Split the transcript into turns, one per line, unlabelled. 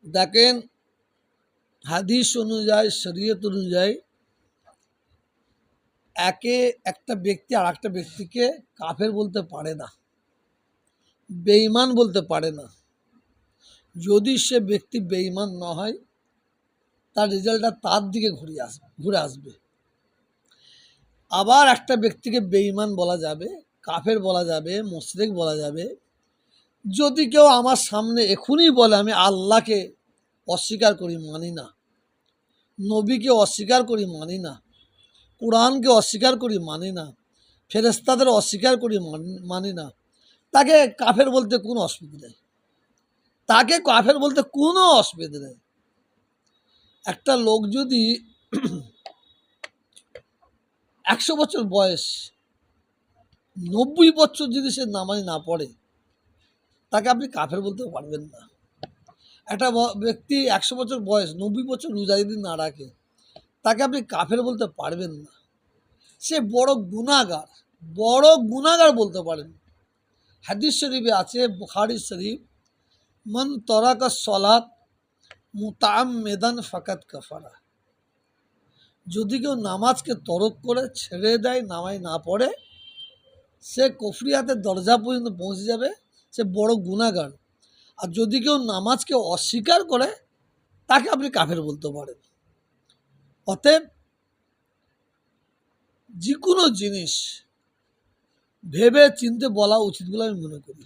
দেখেন, হাদিস অনুযায়ী, শরীয়ত অনুযায়ী একটা ব্যক্তি আর একটা ব্যক্তিকে কাফের বলতে পারে না, বেঈমান বলতে পারে না। যদি সে ব্যক্তি বেঈমান না হয়, তার রেজাল্টটা তার দিকে ঘুরে আসবে। আবার একটা ব্যক্তিকে বেঈমান বলা যাবে, কাফের বলা যাবে, মুশরিক বলা যাবে, যদি কেউ আমার সামনে এখনই বলে আমি আল্লাহকে অস্বীকার করি, মানি না, নবীকে অস্বীকার করি, মানি না, কোরআনকে অস্বীকার করি, মানি না, ফেরেশতাদের অস্বীকার করি, মানি না, তাকে কাফের বলতে কোনো অসুবিধা নেই, তাকে কাফের বলতে কোনো অসুবিধা নেই। একটা লোক যদি 100 বছর বয়স, 90 বছর যদি সে নামাজ না পড়ে, তাকে আপনি কাফের বলতে পারবেন না। একটা ব্যক্তি 100 বছর বয়স, 90 বছর রোজা যদি না রাখে, তাকে আপনি কাফের বলতে পারবেন না। সে বড় গুনাহগার বলতে পারেন। হাদিস শরীফে আছে, বুখারী শরীফ, মান তরাকা সলাত মুতাআম্মিদান ফাকাদ কাফারা। যদি কেউ নামাজকে তরক করে ছেড়ে দেয়, নামাজ না পড়ে, সে কুফরিয়াতের দরজা পর্যন্ত পৌঁছে যাবে, সে বড় গুনাহগার। আর যদি কেউ নামাজকে অস্বীকার করে, তাকে আপনি কাফের বলতে পারেন। অতএব যে কোনো জিনিস ভেবে চিনতে বলা উচিত বলে আমি মনে করি।